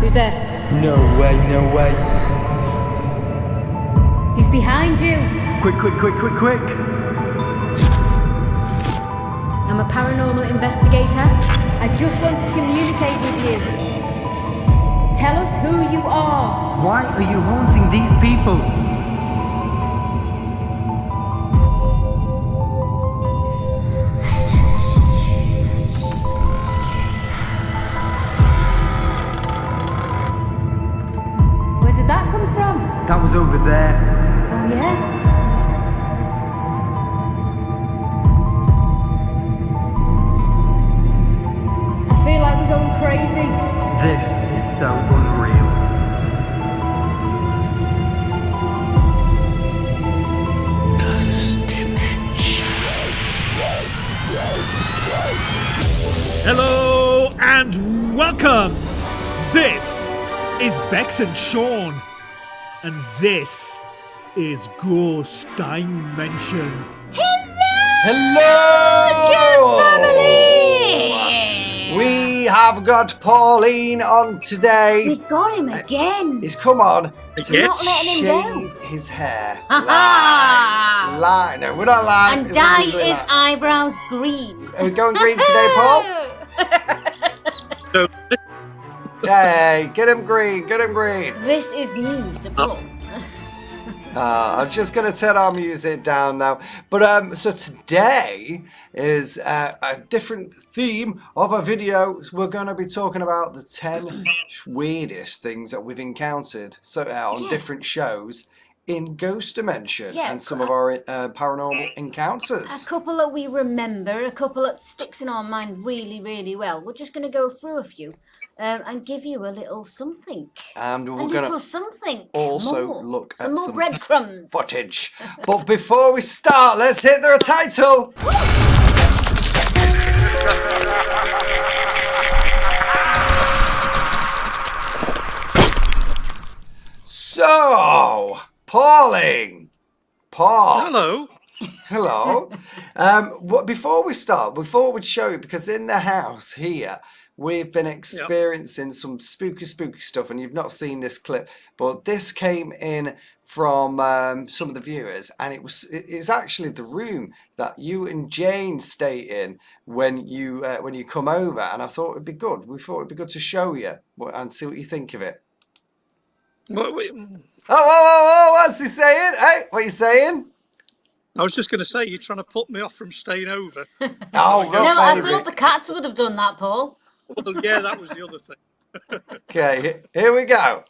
Who's there? No way, no way. He's behind you. Quick, quick, quick, quick, quick. I'm a paranormal investigator. I just want to communicate with you. Tell us who you are. Why are you haunting these people? Where did that come from? That was over there. Oh, yeah? I feel like we're going crazy. This is so unreal. Hello and welcome. This is Bex and Sean, and this is Ghost Dimension. Hello! We have got Pauline on today. We've got him again. He's come on to Again? Not letting him shave go. his hair. Ha-ha! Live. No, we're not live. And It's dye usually his live. eyebrows green. Are we going green today, Paul? So, Yay, get him green, get him green. This is news to Paul. I'm just going to turn our music down now. But so today is a different theme of a video. We're going to be talking about the 10 weirdest things that we've encountered on different shows in Ghost Dimension and some of our paranormal encounters. A couple that we remember, a couple that sticks in our mind really, really well. We're just going to go through a few and give you a little something. And A we're little going to something. also more. look some at more some breadcrumbs. footage. But before we start, let's hit the title. So, Pauline. Paul. hello. Hello. Before we start, before we show you, because in the house here, we've been experiencing some spooky stuff, and you've not seen this clip, but this came in from some of the viewers, and it's actually the room that you and Jane stay in when you come over, and I thought it'd be good. We thought it'd be good to show you and see what you think of it. Oh, what's he saying? Hey, what are you saying? I was just going to say, you're trying to put me off from staying over. Oh, No, I baby. thought the cats would have done that, Paul. Well, yeah, that was the other thing. Okay, here we go.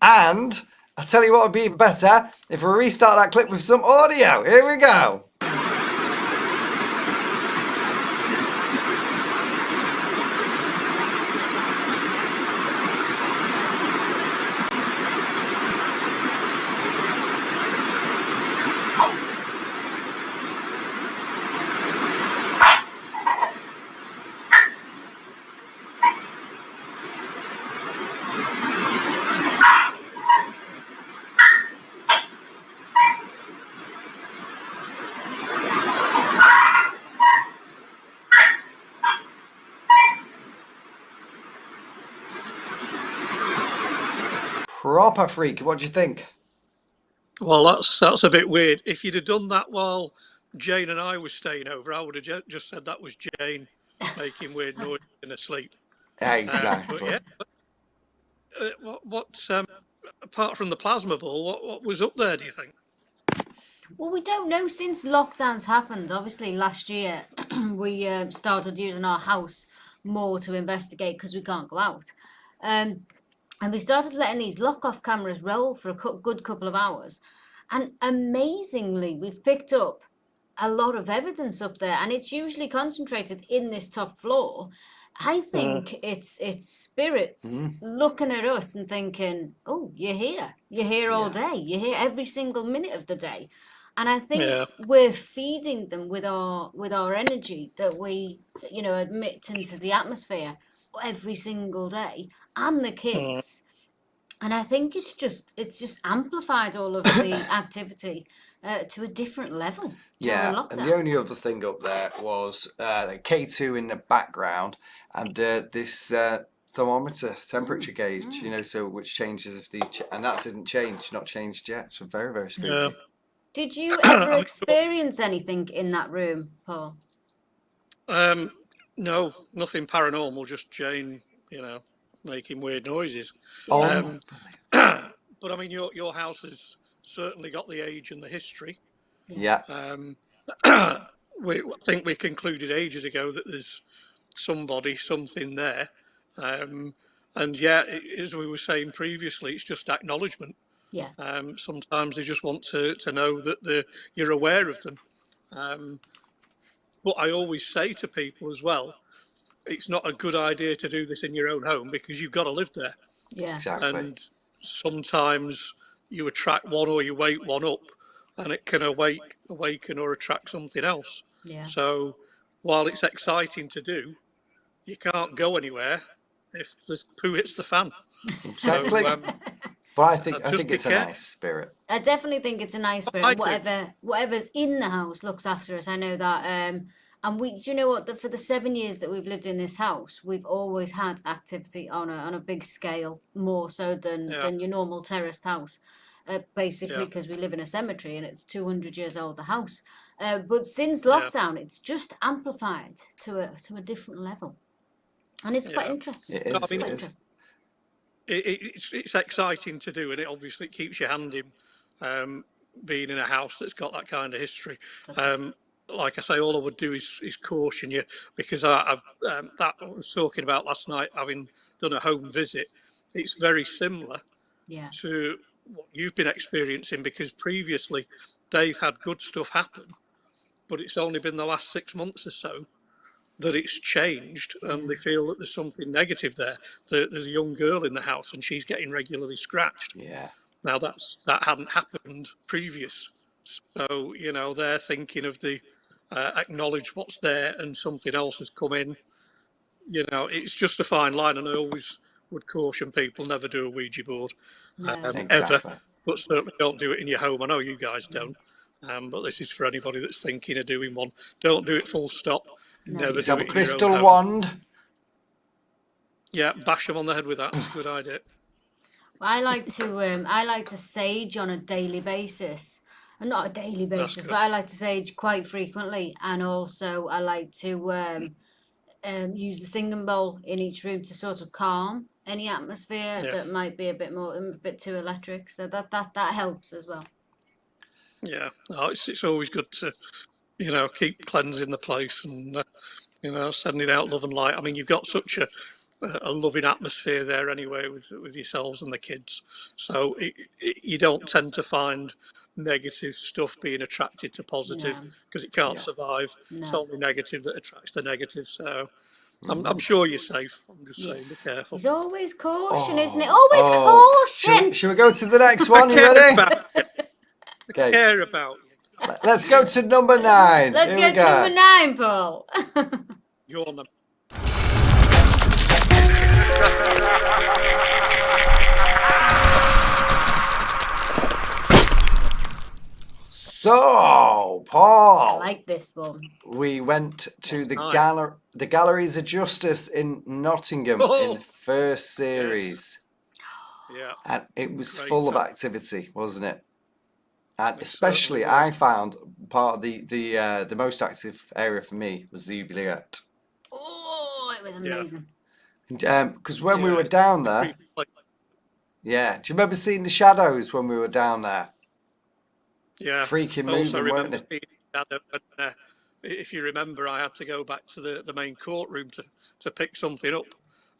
And I'll tell you what would be better if we restart that clip with some audio. Here we go. Proper freak. What do you think? Well, that's a bit weird. If you'd have done that while Jane and I were staying over, I would have just said that was Jane making weird noises in her sleep. Exactly. But yeah. What's apart from the plasma ball, what was up there? Do you think? Well, we don't know since lockdowns happened. Obviously, last year we started using our house more to investigate because we can't go out. And we started letting these lock-off cameras roll for a good couple of hours. And amazingly, we've picked up a lot of evidence up there. And it's usually concentrated in this top floor. I think it's spirits looking at us and thinking, oh, you're here. You're here all day. You're here every single minute of the day. And I think we're feeding them with our energy that we, emit into the atmosphere every single day, and the kids. And I think it's just amplified all of the activity to a different level Yeah, during and lockdown. the only other thing up there was the K2 in the background and this thermometer temperature gauge, you know, so which changes if and that didn't change, not changed yet. So very, very Yeah. spooky. Did you ever I mean, experience anything in that room, Paul? no, nothing paranormal, just Jane, making weird noises. Yeah. Oh, Um, brilliant. but I mean, your house has certainly got the age and the history. Yeah. Yeah, Um, I think we concluded ages ago that there's something there. Um, and yeah, as we were saying previously, it's just acknowledgement. Yeah. Sometimes they just want to know that you're aware of them. Um, but I always say to people as well, it's not a good idea to do this in your own home because you've got to live there. Yeah. exactly. And sometimes you attract one or you wake one up, and it can awaken or attract something else. Yeah. So while it's exciting to do, you can't go anywhere if the poo hits the fan. Exactly. So But I think just be it's a careful. nice spirit. I definitely think it's a nice spirit. I And do. whatever's in the house looks after us. I know that. And do you know what? For the 7 years that we've lived in this house, we've always had activity on a big scale, more so Yeah, than your normal terraced house. Basically, yeah, because we live in a cemetery and it's 200 years old, the house. But since yeah, lockdown, it's just amplified to a different level, and it's quite yeah. interesting. It No, I It's is. mean, It quite is. interesting. it's exciting to do, and it obviously keeps your hand in. Um, Being in a house that's got that kind of history. That's it. Um, like I say, all I would do is caution you because that I was talking about last night, having done a home visit. It's very similar Yeah. to what you've been experiencing because previously they've had good stuff happen, but it's only been the last 6 months or so that it's changed and Yeah. they feel that there's something negative there. There's a young girl in the house and she's getting regularly scratched. Yeah. Now that hadn't happened previous. So, they're thinking of the acknowledge what's there and something else has come in. It's just a fine line, and I always would caution people never do a Ouija board, No. ever, Exactly. but certainly don't do it in your home. I know you guys don't, but this is for anybody that's thinking of doing one. Don't do it full stop. No. Never Please do have a it in your own crystal home. wand. Yeah, bash them on the head with that. It's a good idea. I like to sage on a daily basis. And not a daily That's basis, good. but I like to sage quite frequently. And also I like to use the singing bowl in each room to sort of calm any atmosphere Yeah, that might be a bit too electric. So that helps as well. yeah. No, it's always good to keep cleansing the place and sending out love and light. I mean, you've got such a loving atmosphere there anyway with yourselves and the kids, so you don't tend to find negative stuff being attracted to positive No, because it can't Yeah. survive. It's no. only negative that attracts the negative. So I'm sure you're safe. I'm just Yeah. saying, be careful. It's always caution, isn't it? Oh. Always Oh. caution. Shall we go to the next I one? You care ready? about you. Okay. Care about you. Let's go to number 9. Let's Here go we to go. number 9, Paul. You're on them. So, I Paul, like this one. we went to the Nice. the Galleries of Justice in Nottingham in Oh, the first series, yeah. and it was Great full of time. activity, wasn't it? And It especially, certainly was. I found part of the most active area for me was the oubliette. Oh, it was Yeah, amazing. Because when we yeah. were It's down a there, creepy place. yeah, do you remember seeing the shadows when we were down there? Yeah. Freaking I also moving, weren't remember they? seeing Shadow when, if you remember, I had to go back to the main courtroom to pick something up,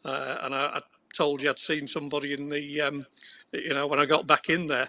and I told you I'd seen somebody in the, when I got back in there,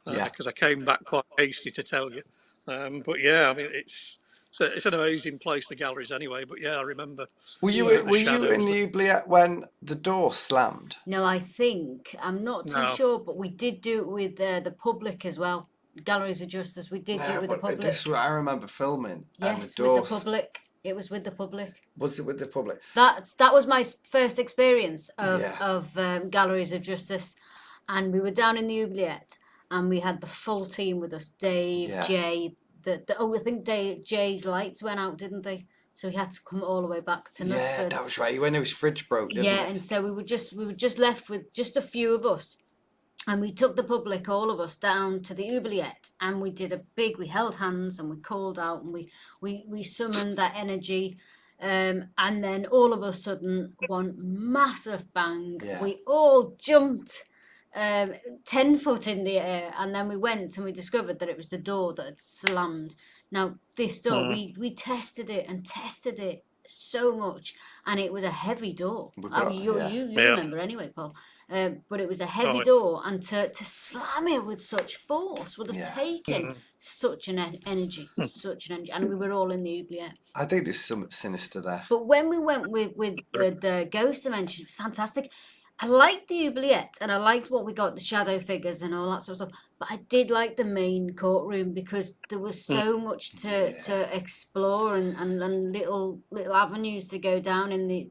Yeah. because I came back quite hasty to tell you. But yeah, I mean, it's an amazing place, the galleries anyway. But yeah, I remember Were Yeah. the were you in shadows. the oubliette when the door slammed? No, I'm not too No, sure, but we did do it with the public as well. Galleries of Justice, we did do Yeah, it with the but public. this I remember filming, and the Yes, with the doors. public. It was with the public. Was it with the public? That was my first experience of Yeah. Galleries of Justice, and we were down in the oubliette, and we had the full team with us. Dave, Yeah. Jay, I think Jay's lights went out, didn't they? So he had to come all the way back to Yeah, Knutsford. that was right. When his fridge broke, didn't Yeah, it? and so we were just left with just a few of us. And we took the public, all of us, down to the oubliette, and we held hands and we called out, and we summoned that energy. And then all of a sudden, one massive bang, Yeah. we all jumped 10 foot in the air, and then we went and we discovered that it was the door that had slammed. Now, this door, we tested it so much, and it was a heavy door. You Yeah. remember anyway, Paul. But it was a heavy Oh, door, and to slam it with such force would have Yeah. taken such an energy, and we were all in the oubliette. I think there's something sinister there. But when we went with the ghost dimension, it was fantastic. I liked the oubliette, and I liked what we got, the shadow figures and all that sort of stuff. But I did like the main courtroom because there was so much to explore and little avenues to go down in the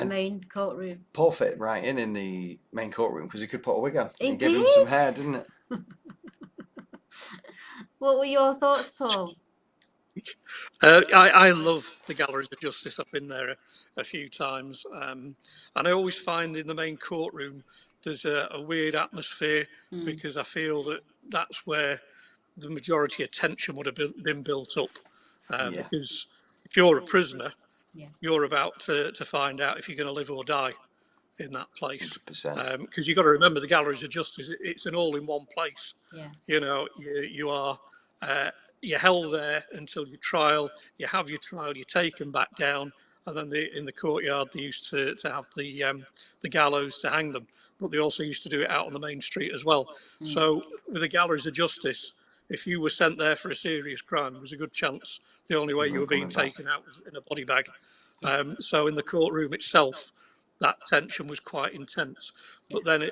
main courtroom. Paul fit right in the main courtroom because he could put a wig on. He It gave him some did. hair, didn't it? What were your thoughts, Paul? I love the Galleries of Justice. I've been there a few times, and I always find in the main courtroom there's a weird atmosphere because I feel that that's where the majority of tension would have been built up. Yeah. Because if you're a prisoner, Yeah. you're about to find out if you're going to live or die in that place. 100%. Because you've got to remember the Galleries of Justice, it's an all-in-one place. Yeah. You know, you are you're held there until your trial. You have your trial. You're taken back down, and then in the courtyard they used to have the gallows to hang them. But they also used to do it out on the main street as well. So with the Galleries of Justice, if you were sent there for a serious crime, there was a good chance the only way you were being taken out was in a body bag. So in the courtroom itself, that tension was quite intense. But then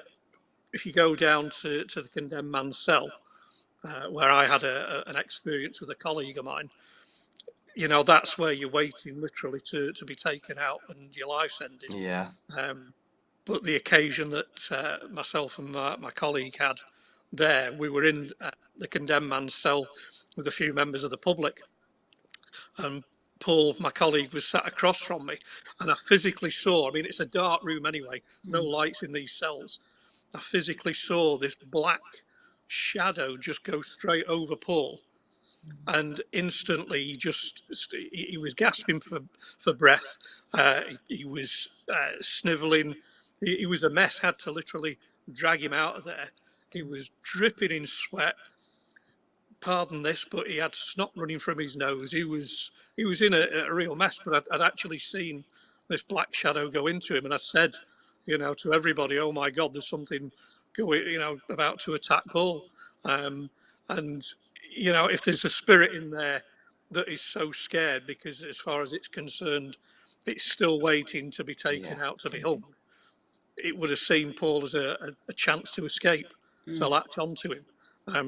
if you go down to the condemned man's cell, where I had an experience with a colleague of mine, you know, that's where you're waiting literally to be taken out and your life's ended. Yeah. But the occasion that myself and my colleague had there, we were in the condemned man's cell with a few members of the public. And Paul, my colleague, was sat across from me, and I physically saw, I mean, it's a dark room anyway, no lights in these cells. I physically saw this black shadow just go straight over Paul. And instantly he was gasping for breath. He was sniveling. He was a mess, had to literally drag him out of there. He was dripping in sweat. Pardon this, but he had snot running from his nose. He was in a real mess, but I'd actually seen this black shadow go into him. And I said, you know, to everybody, oh my God, there's something going, you know, about to attack Paul. And, you know, if there's a spirit in there that is so scared because as far as it's concerned, it's still waiting to be taken out to be hung, it would have seen Paul as a chance to escape, to latch onto him.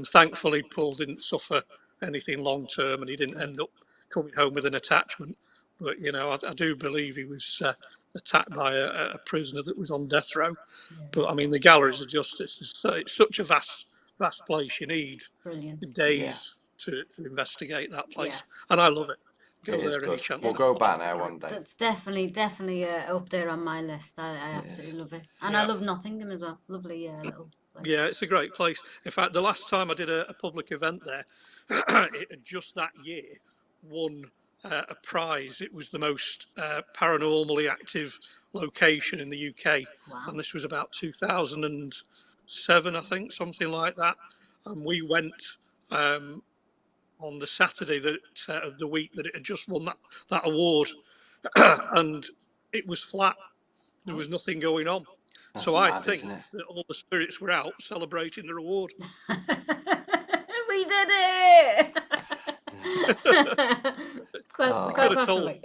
Thankfully, Paul didn't suffer anything long term and he didn't end up coming home with an attachment. But, you know, I do believe he was attacked by a prisoner that was on death row. But, I mean, the Galleries of Justice, it's such a vast place. You need days to investigate that place. And I love it. Go there any chance. We'll go back there one day. That's definitely up there on my list. I absolutely love it. And I love Nottingham as well. Lovely little place. Yeah, it's a great place. In fact, the last time I did a public event there, it had just that year won a prize. It was the most paranormally active location in the UK. Wow. And this was about 2007, I think, something like that. And we went on the Saturday of the week that it had just won that award. And it was flat. There was nothing going on. That's so mad, I think isn't it? that all the spirits were out celebrating the reward. We did it! quite possibly.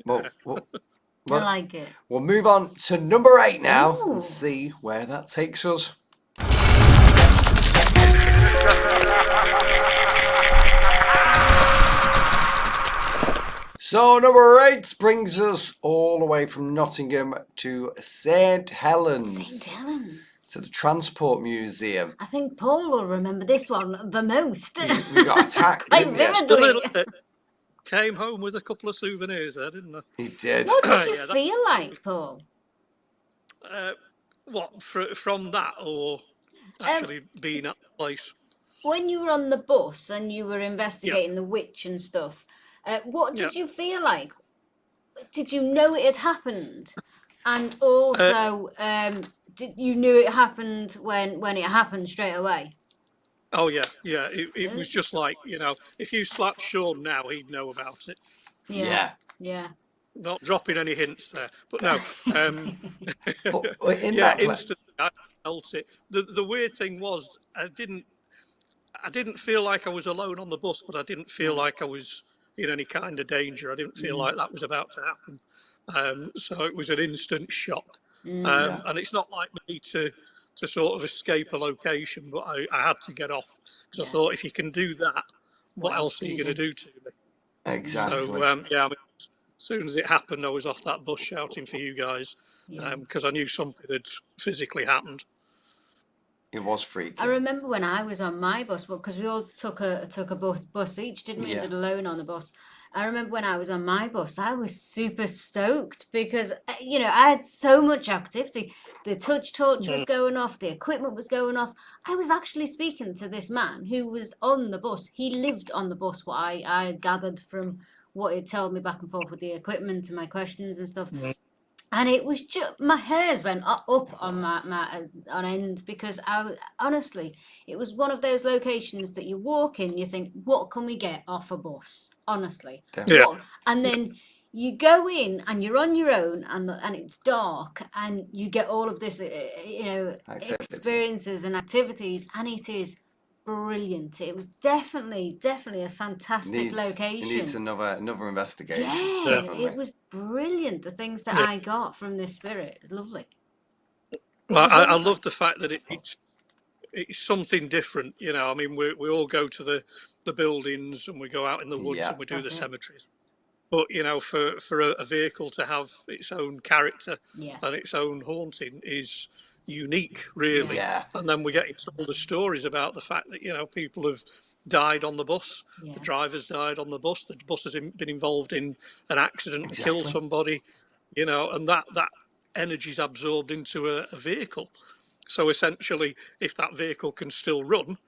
Well, I like it. We'll move on to number 8 now Ooh. and see where that takes us. So number 8 brings us all the way from Nottingham to St. Helens. St. Helens. to the Transport Museum. I think Paul will remember this one the most. We got attacked, Quite didn't you? A vividly. little bit. Came home with a couple of souvenirs there, didn't I? He did. What did you Yeah, that- feel like, Paul? What from that, or actually being at the place? When you were on the bus and you were investigating the witch and stuff, what did you feel like? Did you know it had happened? And also, did you knew it happened when it happened straight away? Oh yeah. It was just like, if you slapped Sean now, he'd know about it. Yeah. Yeah. Not dropping any hints there, but no. But in Yeah, that instantly I felt it. The weird thing was I didn't feel like I was alone on the bus, but I didn't feel like I was in any kind of danger. I didn't feel like that was about to happen. So it was an instant shock. And it's not like me to sort of escape a location, but I had to get off because I thought, if you can do that, what else are you going to do to me? exactly. So I mean, as soon as it happened, I was off that bus shouting for you guys because I knew something had physically happened. It was freaky. I remember when I was on my bus, because we all took a bus each, didn't we? Yeah. Did alone on the bus. I remember when I was on my bus, I was super stoked because I had so much activity. The touch torch was going off, the equipment was going off. I was actually speaking to this man who was on the bus. He lived on the bus. What I gathered from what he told me back and forth with the equipment and my questions and stuff. And it was just, my hairs went up on my on end, because honestly, it was one of those locations that you walk in, you think, what can we get off a bus? Honestly. Yeah. And then you go in and you're on your own, and it's dark, and you get all of this, Activity. experiences and activities, and it is brilliant. It was definitely a fantastic location. It needs another investigation. Yeah, definitely. it was brilliant. The things that I got from this spirit, it was lovely. Well, I love the fact that it's something different. I mean, we all go to the buildings and we go out in the woods and we do the cemeteries. But for a vehicle to have its own character and its own haunting is unique, really. Yeah. And then we get into all the stories about the fact that people have died on the bus. Yeah. The drivers died on the bus. The bus has been involved in an accident and killed somebody. And that energy is absorbed into a vehicle. So essentially, if that vehicle can still run,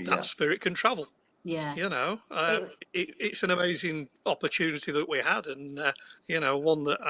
that spirit can travel. Yeah. It's an amazing opportunity that we had, and one that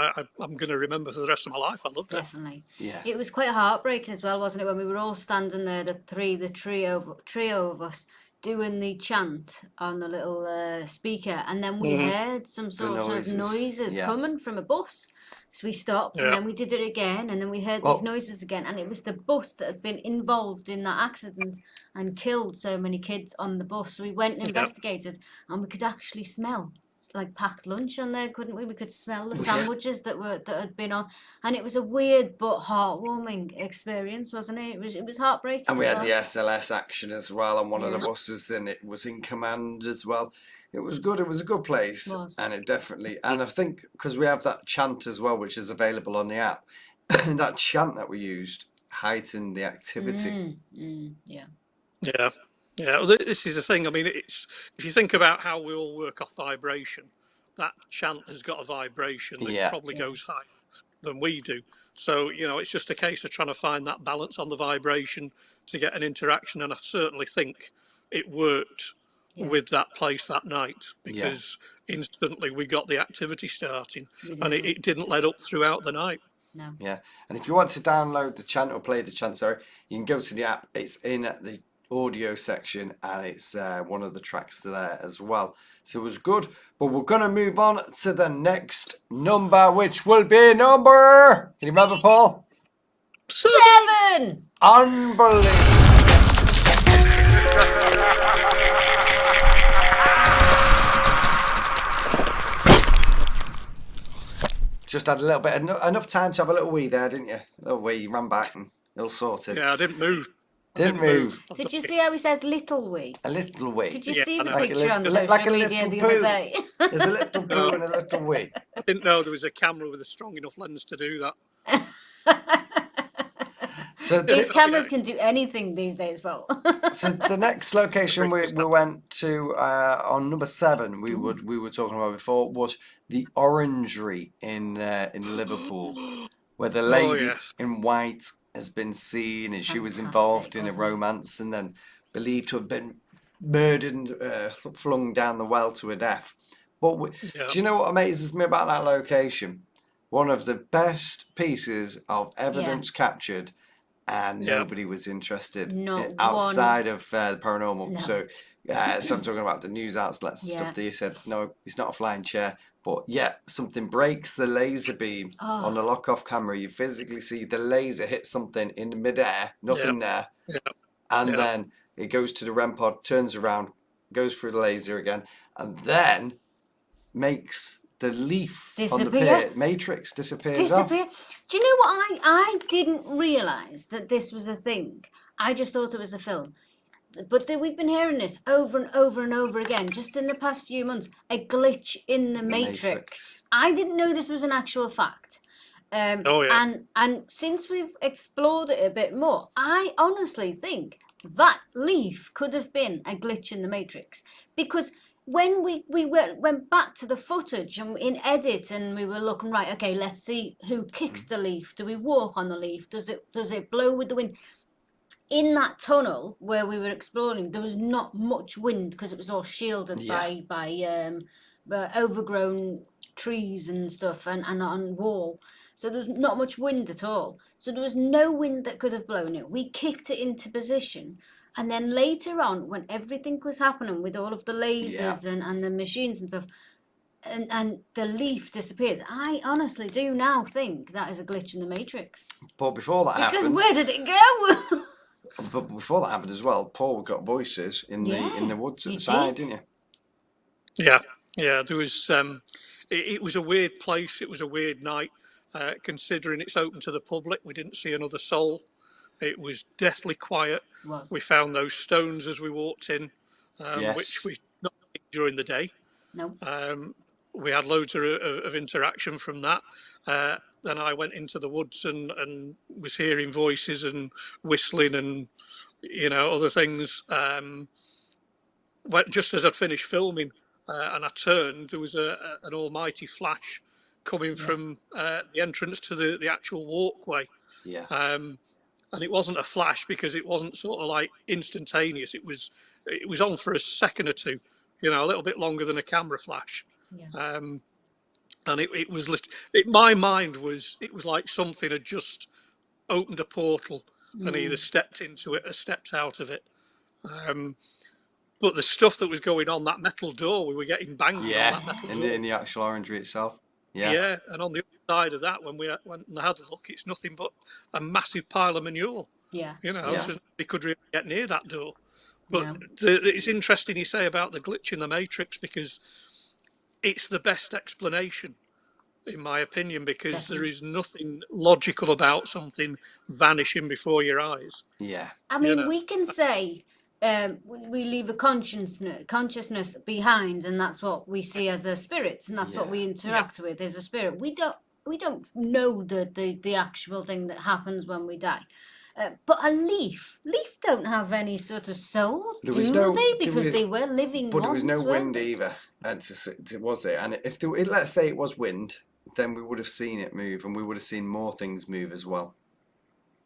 I'm going to remember for the rest of my life. I loved it. Definitely. Yeah. It was quite heartbreaking as well, wasn't it, when we were all standing there, the trio of us, doing the chant on the little speaker, and then we heard some sort of noises coming from a bus. So we stopped, and then we did it again, and then we heard these noises again, and it was the bus that had been involved in that accident and killed so many kids on the bus. So we went and investigated, and we could actually smell like packed lunch on there, couldn't we? We could smell the sandwiches that had been on, and it was a weird but heartwarming experience, wasn't it? It was heartbreaking. And we had the SLS action as well on one of the buses, and it was in command as well. It was good. It was a good place, and it definitely. And I think because we have that chant as well, which is available on the app, that chant that we used heightened the activity. Yeah. Well, this is the thing. I mean, if you think about how we all work off vibration, that chant has got a vibration that probably goes higher than we do. So it's just a case of trying to find that balance on the vibration to get an interaction. And I certainly think it worked with that place that night, because instantly we got the activity starting, and it didn't let up throughout the night. No. Yeah, and if you want to download the chant or play the chant, you can go to the app. It's in the audio section, and it's one of the tracks there as well. So it was good, but we're going to move on to the next number, which will be number... Can you remember, Paul? 7! Unbelievable. Just had a little bit, enough time to have a little wee there, didn't you? A little wee, ran back and all sorted. Yeah, I didn't move. Didn't move. Did you see how he said little wee? A little wee. Did you see the like picture on like social a media little the poo. other day? There's a little poo and a little wee. I didn't know there was a camera with a strong enough lens to do that. So These the, cameras can do anything these days, Paul. so the next location we went to on number 7, we were talking about before, was the Orangery in Liverpool, where the Oh lady yes, in white has been seen, and she was Fantastic, involved in a wasn't it? romance, and then believed to have been murdered and flung down the well to her death. But yeah, do you know what amazes me about that location? One of the best pieces of Yeah. evidence captured, and yeah, nobody was interested Not outside one. of the paranormal. No. So I'm talking about the news outlets and Yeah. stuff. They said no, it's not a flying chair, but yet something breaks the laser beam on the lock-off camera. You physically see the laser hit something in the midair, yeah, nothing there, yeah, and yeah, then it goes to the REM pod, turns around, goes through the laser again, and then makes the leaf on the Disappear. matrix disappears Disappear. off. Do you know what? I didn't realise that this was a thing. I just thought it was a film. But we've been hearing this over and over and over again, just in the past few months. A glitch in the Matrix. I didn't know this was an actual fact. oh yeah, And since we've explored it a bit more, I honestly think that leaf could have been a glitch in the Matrix, because when we went back to the footage and in edit, and we were looking, right, okay, let's see who kicks the leaf. Do we walk on the leaf? Does it blow with the wind? In that tunnel where we were exploring, there was not much wind because it was all shielded by overgrown trees and stuff, and on wall. So there was not much wind at all. So there was no wind that could have blown it. We kicked it into position. And then later on, when everything was happening with all of the lasers and the machines and stuff, and the leaf disappeared, I honestly do now think that is a glitch in the Matrix. But before that Because happened, where did it go? but before that happened as well, Paul got voices in the woods at the side, didn't you? yeah, yeah. There was it was a weird place. It was a weird night, considering it's open to the public. We didn't see another soul. It was deathly quiet. Was. We found those stones as we walked in, Yes. which we not seen during the day. No. We had loads of interaction from that. Then I went into the woods and was hearing voices and whistling and other things. Just as I'd finished filming, and I turned, there was an almighty flash coming from the entrance to the actual walkway. Yeah. And it wasn't a flash because it wasn't sort of like instantaneous. It was on for a second or two, a little bit longer than a camera flash. Yeah. And it was my mind was, it was like something had just opened a portal and either stepped into it or stepped out of it. But the stuff that was going on, that metal door, we were getting banged on that metal door. In the actual orangery itself. Yeah. Yeah, and on the other side of that, when we went and had a look, it's nothing but a massive pile of manure. Yeah. So we could really get near that door. But Yeah. it's interesting you say about the glitch in the Matrix, because it's the best explanation, in my opinion, because there is nothing logical about something vanishing before your eyes. Yeah. I mean, we can say we leave a consciousness behind, and that's what we see as a spirit, and that's what we interact with as a spirit. We don't know the actual thing that happens when we die. But a leaf don't have any sort of soul, do they? Because they were living But there was no ones, wind weren't they? either. Was there? And if let's say it was wind, then we would have seen it move, and we would have seen more things move as well.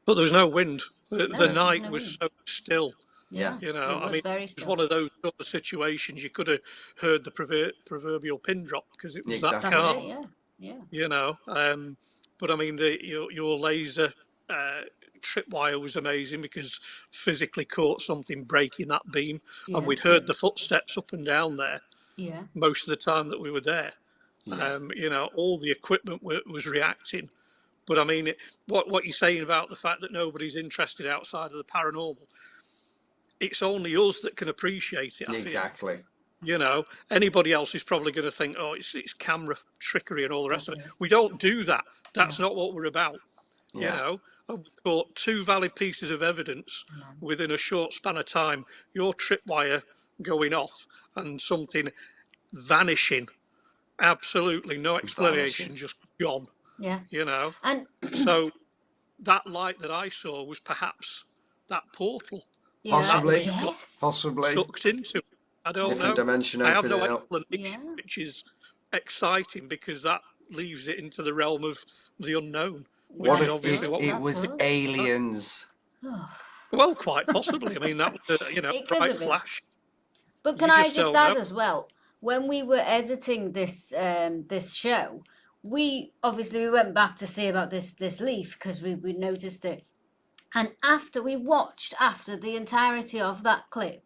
But there was no wind. The there was night no was wind. so still. Yeah. It was very It's still. one of those sort of situations you could have heard the proverbial pin drop because it was Exactly. that That's calm. it, yeah. But I mean, your laser tripwire was amazing because physically caught something breaking that beam, Yeah. and we'd heard the footsteps up and down there Yeah. most of the time that we were there. All the equipment was reacting. But I mean, what you're saying about the fact that nobody's interested outside of the paranormal, it's only us that can appreciate it. I feel. Exactly. Anybody else is probably going to think, oh, it's camera trickery and all the rest That's of it. it. We don't do that. That's not what we're about. Yeah. And we caught 2 valid pieces of evidence within a short span of time. Your tripwire going off and something vanishing. Absolutely no explanation, just gone. Yeah. You know. And So that light that I saw was perhaps that portal Yeah. Possibly. that we've got Yes. Possibly. sucked into. I don't Different know. dimension I have no opening up. explanation, Yeah. which is exciting because that leaves it into the realm of the unknown, which What is That if obviously does. what we. it That was does. aliens? Well, quite possibly. I mean, that was a It could bright have been. flash. But can You I just just don't know. add as well, when we were editing this show, we went back to see about this leaf because we noticed it. And after we watched the entirety of that clip,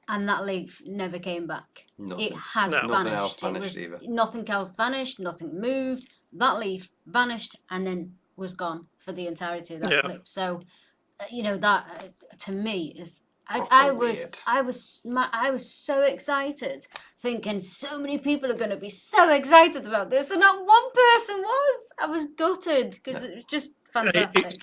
and that leaf never came back. Nothing. It had No. Nothing else vanished. It vanished was either. nothing else vanished, nothing moved. That leaf vanished and then was gone for the entirety of that Yeah. clip. So, that to me is. Proper I weird. was so excited, thinking so many people are going to be so excited about this, and not one person was. I was gutted because it was just fantastic.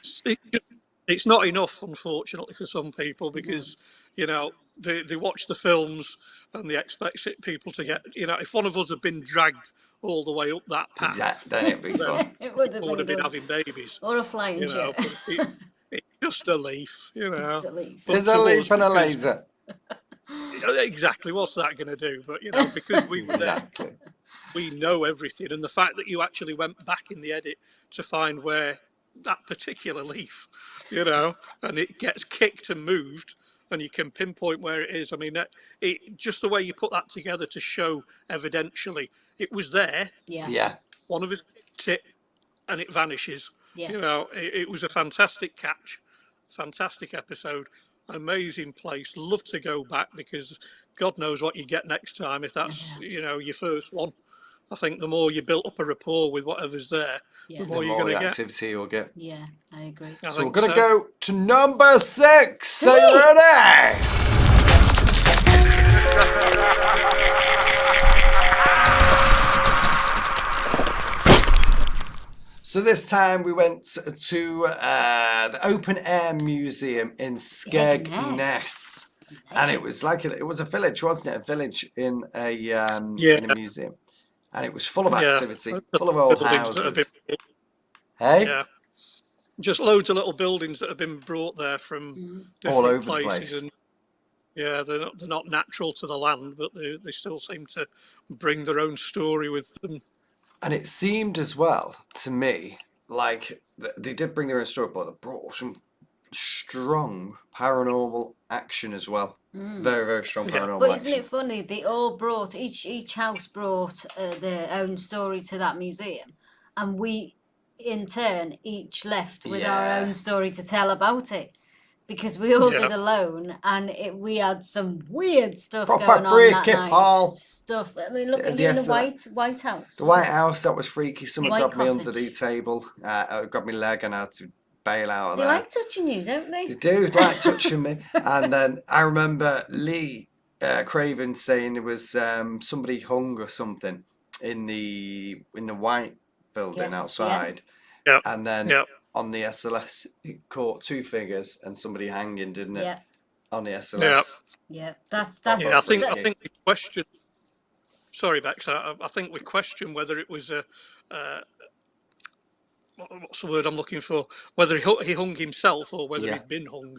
It's not enough, unfortunately, for some people because they watch the films and they expect people to get. If one of us had been dragged all the way up that path, Then it'd be then fun. It would have people would been have good. been having babies. Or a flying chair. But it's just a leaf, It's a leaf. But There's to a us, leaf and a because- laser. Exactly, what's that going to do? But because we were there, Exactly. we know everything, and the fact that you actually went back in the edit to find where that particular leaf, and it gets kicked and moved, and you can pinpoint where it is. I mean, just the way you put that together to show evidentially it was there. Yeah. Yeah. One of us kicked it, and it vanishes. Yeah. It was a fantastic catch, fantastic episode, amazing place. Love to go back because God knows what you get next time if that's your first one. I think the more you build up a rapport with whatever's there, Yeah. the The more you're more going to get. activity you'll get. Yeah, I agree. I So we're think gonna so. go to number 6. Are you ready? So this time we went to the open air museum in Skegness. And it was it was a village, wasn't it? A village in a museum, and it was full of activity, full of old Buildings that have houses. been- Hey, yeah, just loads of little buildings that have been brought there from all different over the places, place. and they're not natural to the land, but they still seem to bring their own story with them. And it seemed as well to me like they did bring their own story, but they brought some strong paranormal action as well. Very, very strong paranormal But action. isn't it funny? They all brought each house brought their own story to that museum, and we, in turn, each left with our Yeah. own story to tell about it, because we all Yeah. did alone, and we had some weird stuff Proper going on break that it, night. Paul. Stuff. I mean, look Yeah, at you in the yes, White House. The White House, that was freaky. Someone White grabbed me under Cottage. the table, grabbed my leg, and I had to bail out of They there. like touching you, don't they? They do like touching me. And then I remember Lee Craven saying there was somebody hung or something in the White Building Yes, outside. Yeah, And then yeah. on the SLS, it caught 2 figures and somebody hanging, didn't it? Yeah, On the SLS. yeah. That's Yeah, I think that- we questioned. Sorry, Bex. I think we questioned whether it was a. What's the word I'm looking for? Whether he hung himself or whether Yeah. he'd been hung.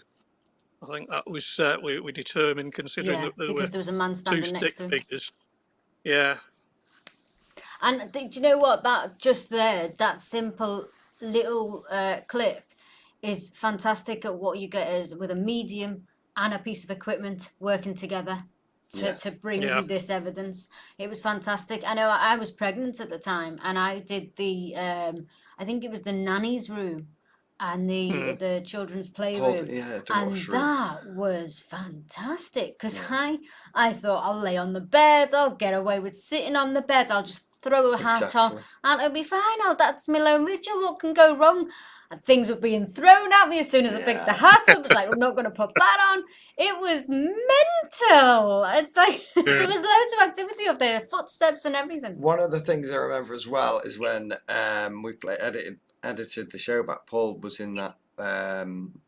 I think that was we determined, considering yeah, that there because were there was a man 2 standing next stick to him. figures. Yeah, And do you know what? That just there, that simple little clip is fantastic at what you get is with a medium and a piece of equipment working together to bring Yeah. you this evidence. It was fantastic. I know I was pregnant at the time, and I did the I think it was the nanny's room and the children's playroom. the And washroom. that was fantastic because I thought I'll lay on the bed, I'll get away with sitting on the bed, I'll just throw a hat on Exactly. and it'll be fine. That's my lone ritual. What can go wrong? And things were being thrown at me as soon as I picked the hat up. It's like, I'm not going to put that on. It was mental. It's like there was loads of activity up there, footsteps and everything. One of the things I remember as well is when we edited the show back. Paul was in that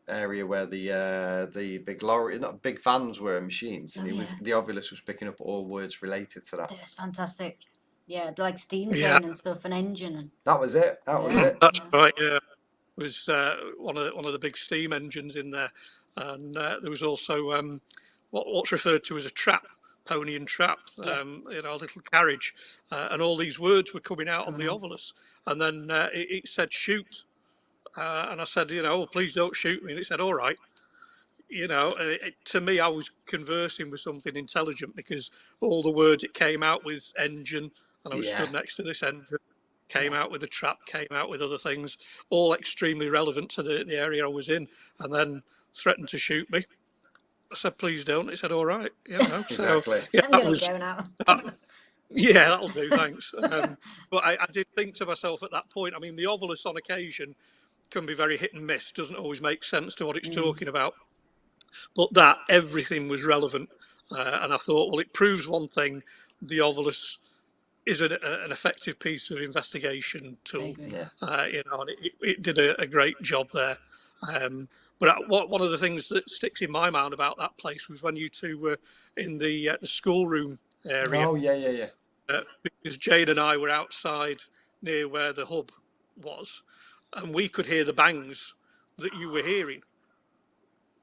area where the big lorry, not big vans were machines, and the Ovulus was picking up all words related to that. It was fantastic. Yeah, like steam Yeah. train and stuff, and engine. And That was it. That was it. that's right. Yeah, was one of the big steam engines in there, and there was also what's referred to as a trap, pony and trap, a little carriage, and all these words were coming out on the ovilus, and then it said shoot, and I said, oh, please don't shoot me, and it said all right. To me, I was conversing with something intelligent because all the words it came out with engine, and I was stood next to this engine, came out with the trap, came out with other things, all extremely relevant to the area I was in, and then threatened to shoot me. I said, please don't. He said, all right. Exactly. So, yeah, I'm that gonna was, go now. yeah, that'll do, thanks. But I did think to myself at that point, I mean, the ovilus on occasion can be very hit and miss, doesn't always make sense to what it's talking about. But that everything was relevant, and I thought, well, it proves one thing: the ovilus is an effective piece of investigation tool. Yeah. And it did a great job there. But one of the things that sticks in my mind about that place was when you two were in the schoolroom area, Oh, yeah. because Jane and I were outside near where the hub was, and we could hear the bangs that you were hearing.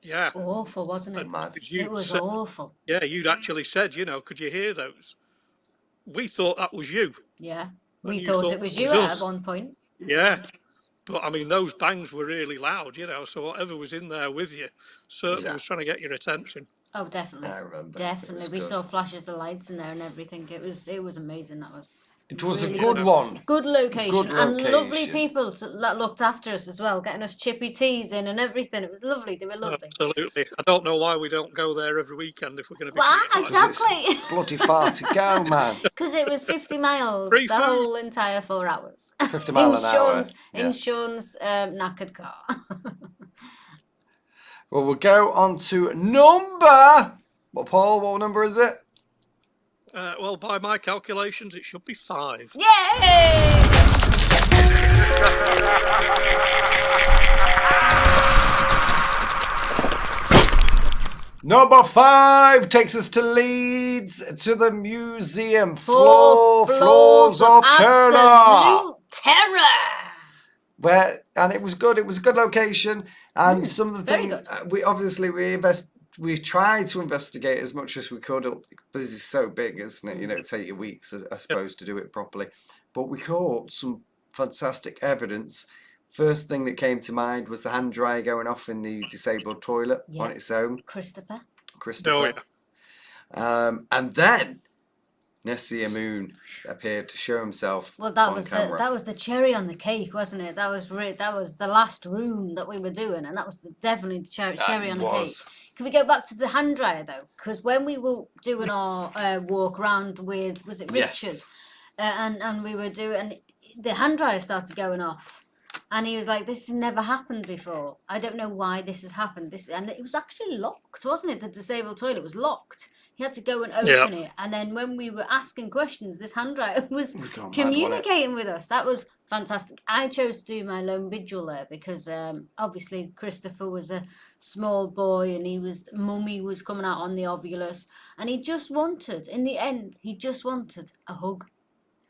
Yeah, Awful, wasn't it? and Mad. It was awful. yeah, you'd actually said, could you hear those? We thought that was you. Yeah. And We you thought it was you us. at one point. Yeah. But I mean, those bangs were really loud, so whatever was in there with you certainly was trying to get your attention. Oh, definitely. I remember. It Definitely. was We good. saw flashes of lights in there and everything. It was amazing. That was. It was really a good one. Good location. Good And lovely location. people that looked after us as well, getting us chippy teas in and everything. It was lovely. They were lovely. Absolutely. I don't know why we don't go there every weekend if we're going to be Well, treated like exactly. Bloody far to go, man. Because it was 50 miles Free the food. whole entire 4 hours. 50 mile an hour. In Sean's knackered car. Well, we'll go on to number. Well, Paul, what number is it? well, by my calculations, it should be 5. Yay! Number 5 takes us to Leeds, to the museum. Four Floors of Terror. absolute terror. And it was good. It was a good location. And some of the very things good. we tried to investigate as much as we could. But this is so big, isn't it? It'd take you weeks, I suppose, to do it properly. But we caught some fantastic evidence. First thing that came to mind was the hand dryer going off in the disabled toilet on its own. Christopher. Oh, yeah. And then Nessie Moon appeared to show himself. Well, that on was camera. that was the cherry on the cake, wasn't it? That was the last room that we were doing, and that was definitely the cherry on the cake. Can we go back to the hand dryer though? Because when we were doing our walk around with, was it Richard? Yes. And we were doing, the hand dryer started going off. And he was like, "This has never happened before. I don't know why this has happened." And it was actually locked, wasn't it? The disabled toilet was locked. He had to go and open it. And then when we were asking questions, this hand dryer was communicating with us. That was fantastic. I chose to do my lone vigil there because obviously Christopher was a small boy and mummy was coming out on the ovulus. And he just wanted, in the end, a hug.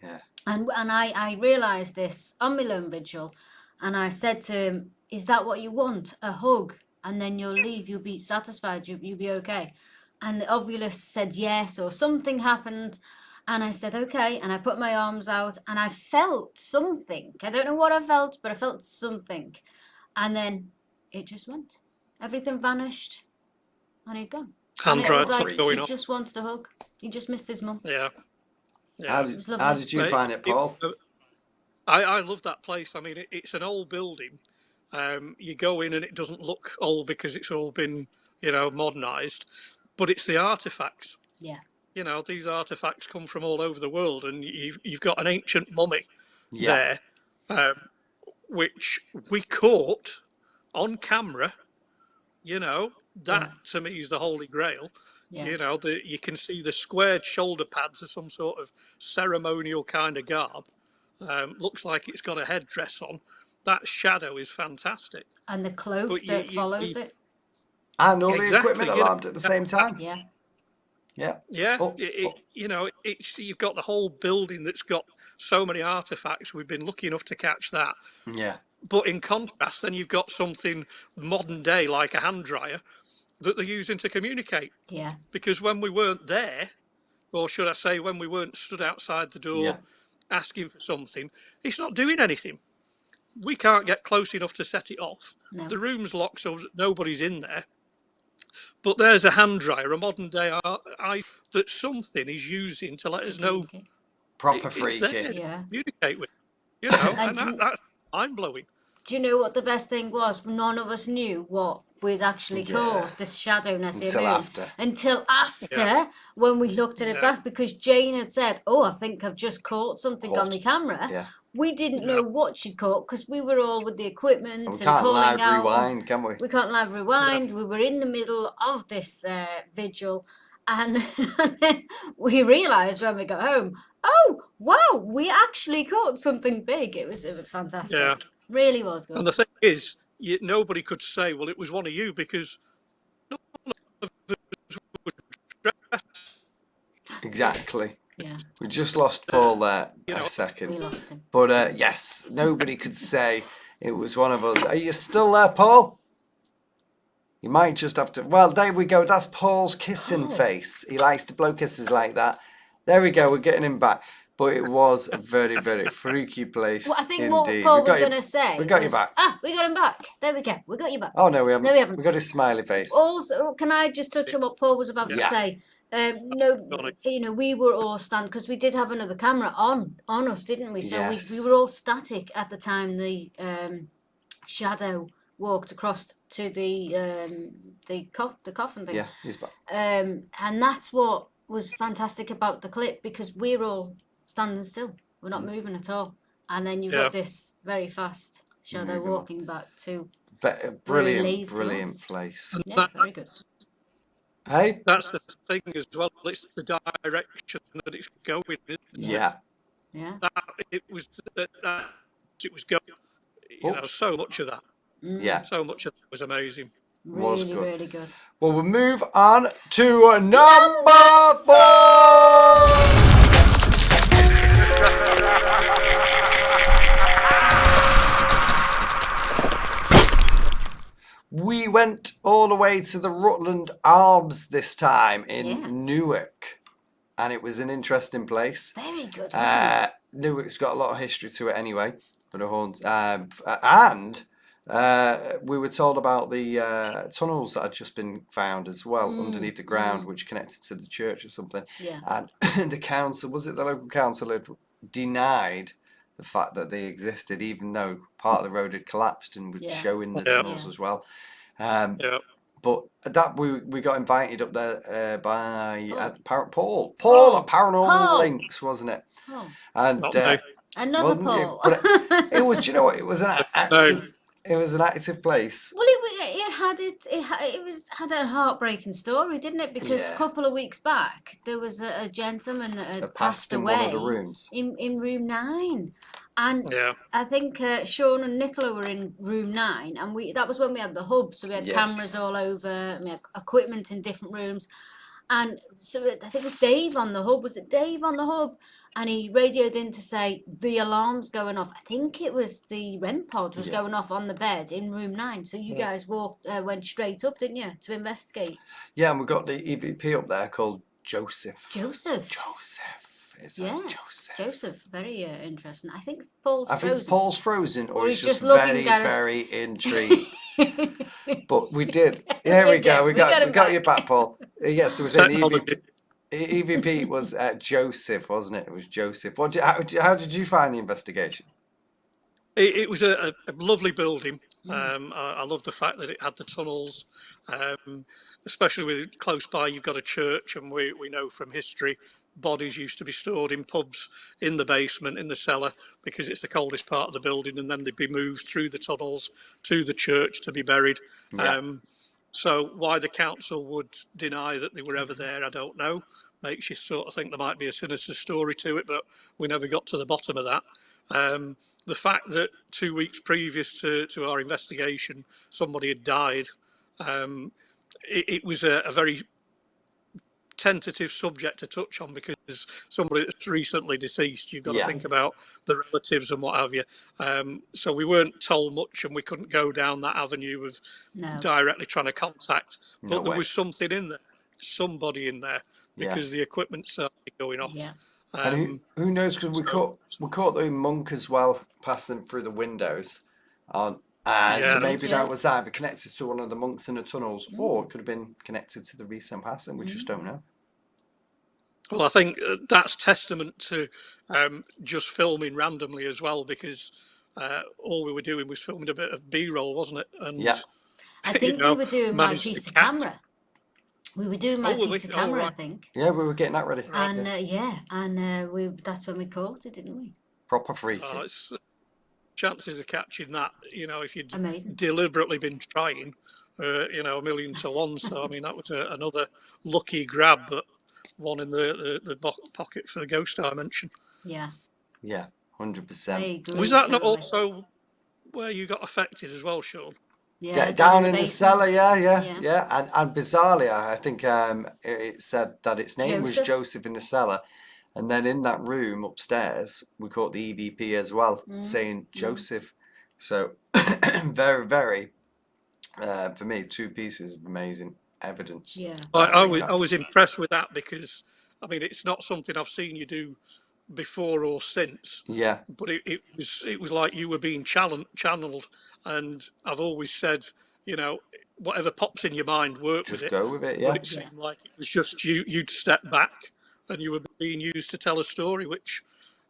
Yeah. And I realised this on my lone vigil, and I said to him, "Is that what you want? A hug? And then you'll leave, you'll be satisfied, you'll be okay." And the ovulus said yes, or something happened, and I said okay, and I put my arms out, and I felt something. I don't know what I felt, but I felt something. And then it just went. Everything vanished, and he'd gone. Hand dryer He just wanted a hug. He just missed his mum. Yeah. How did you find it, Paul? I love that place. I mean, it's an old building. You go in and it doesn't look old because it's all been, modernised, but it's the artefacts. Yeah. These artefacts come from all over the world, and you've got an ancient mummy there, which we caught on camera. That to me is the Holy Grail. Yeah. You can see the squared shoulder pads of some sort of ceremonial kind of garb. Looks like it's got a headdress on. That shadow is fantastic. And the cloak that follows it. And all the equipment alarmed at the same time. Yeah. Yeah. Yeah. It's you've got the whole building that's got so many artifacts. We've been lucky enough to catch that. Yeah. But in contrast, then you've got something modern day like a hand dryer that they're using to communicate. Yeah. Because when we weren't there, or should I say, when we weren't stood outside the door Yeah. asking for something, it's not doing anything. We can't get close enough to set it off. No. The room's locked so that nobody's in there. But there's a hand dryer, a modern day eye that something is using to let To us know communicate. Proper it's there freaky. to Yeah. communicate with, you know, And and that's mind blowing. do you know what the best thing was? None of us knew what we'd actually Yeah. caught, this shadow Nessie Until moon. after. Until after, Yeah. when we looked at it Yeah. back, because Jane had said, "Oh, I think I've just caught something on my camera." Yeah. We didn't Yeah. know what she'd caught because we were all with the equipment We and can't calling live out. rewind, can we? We can't live rewind. We were in the middle of this vigil, and then we realised when we got home, oh wow, we actually caught something big. It was fantastic. Yeah. Really was good. And the thing is, nobody could say, well, it was one of you because Exactly. Yeah, We just lost Paul there You know, a we second. lost him. But yes, nobody could say it was one of us. Are you still there, Paul? You might just have to. Well, there we go. That's Paul's kissing Paul. face. He likes to blow kisses like that. There we go. We're getting him back. But it was a very, very freaky place. Well, I think indeed. what We Paul got was you- going to say We got you was, back. we got him back. There we go. We got you back. Oh no, we haven't. No, we haven't. We got his smiley face. Also, can I just touch on what Paul was about to Yeah. say? No, we were all stand because we did have another camera on us, didn't we? So Yes. we were all static at the time the shadow walked across to the coffin thing. Yeah, he's back. And that's what was fantastic about the clip because we're all standing still. We're not moving at all. And then you've got this very fast shadow Moving on. walking back to Brilliant, lays to brilliant us. place. yeah, very good. Hey? that's the thing as well. It's the direction that it's going. Isn't it? Yeah. Yeah. It was going. You know, Oops. so much of that. Yeah. So much of that was amazing. Was Really, good. really good. Well, we'll move on to number 4. We went all the way to the Rutland Arms this time in Yeah. Newark, and it was an interesting place. Very good. Wasn't it? Newark's got a lot of history to it anyway, for the haunts. And we were told about the tunnels that had just been found as well underneath the ground, which connected to the church or something. Yeah. And the council, was it the local council, had denied the fact that they existed, even though part of the road had collapsed and would Yeah. show in the Yeah. tunnels as well. Yeah. But that we got invited up there by Paul Paul. at Paranormal Paul. Links, wasn't it? Oh, And Not me. another wasn't it? Paul. But it was. Do you know what? It was an active. It was an active place. Well, it had a heartbreaking story, didn't it? Because Yeah. a couple of weeks back, there was a gentleman that had That passed in away one of the rooms. in room 9, and Yeah. I think Sean and Nicola were in room 9, and that was when we had the hub, so we had Yes. cameras all over, and we had equipment in different rooms, and so I think it was Dave on the hub. Was it Dave on the hub? And he radioed in to say the alarm's going off. I think it was the REM pod was going off on the bed in room 9. So you guys went straight up, didn't you, to investigate? Yeah, and we got the EVP up there called Joseph. Joseph. Is Yeah. that Joseph? Joseph. Very interesting. I think Paul's I think frozen. Paul's frozen, or he's just looking very, at us. very intrigued. But we did. There we go. We got him you back, Paul. Yes, it was an Technology. EVP was Joseph, wasn't it? It was Joseph. How did you find the investigation? It was a lovely building. I love the fact that it had the tunnels, especially with close by. You've got a church, and we know from history bodies used to be stored in pubs in the basement, in the cellar, because it's the coldest part of the building, and then they'd be moved through the tunnels to the church to be buried. Yeah. So why the council would deny that they were ever there, I don't know. Makes you sort of think there might be a sinister story to it, but we never got to the bottom of that. The fact that 2 weeks previous to our investigation, somebody had died, it was a very tentative subject to touch on because somebody that's recently deceased, you've got to Yeah. think about the relatives and what have you. So we weren't told much, and we couldn't go down that avenue of No. directly trying to contact. But No there way. was something in there, somebody in there, Yeah. because the equipment started going off. Yeah. And who knows? Because we caught the monk as well, passing through the windows. On so Yeah. maybe Yeah. that was either connected to one of the monks in the tunnels, or it could have been connected to the recent passing. We just don't know. Well, I think that's testament to just filming randomly as well, because all we were doing was filming a bit of B-roll, wasn't it? And Yeah. I you think we know, were doing my managed piece to of catch. camera. We were doing my Oh, were piece we? of Oh, camera, I right. think. Yeah, we were getting that ready. And that's when we caught it, didn't we? Proper freaky. It's, chances of catching that, if you'd Amazing. deliberately been trying, a million to one. So I mean, that was another lucky grab, but one in the pocket for the ghost dimension. Yeah. Yeah, I 100%. agree. Was that not totally. also where you got affected as well, Sean? Yeah, Down in the basement. cellar, yeah. And bizarrely, I think it said that its name was Joseph. Joseph in the cellar. And then in that room upstairs, we caught the EVP as well, saying Joseph. So very, very, for me, 2 pieces of amazing evidence. Yeah. I was impressed with that, because I mean, it's not something I've seen you do before or since. Yeah, But it was like you were being channeled, and I've always said, whatever pops in your mind, work just with it. go with it, yeah. But it seemed like it was just you'd step back, and you were being used to tell a story, which,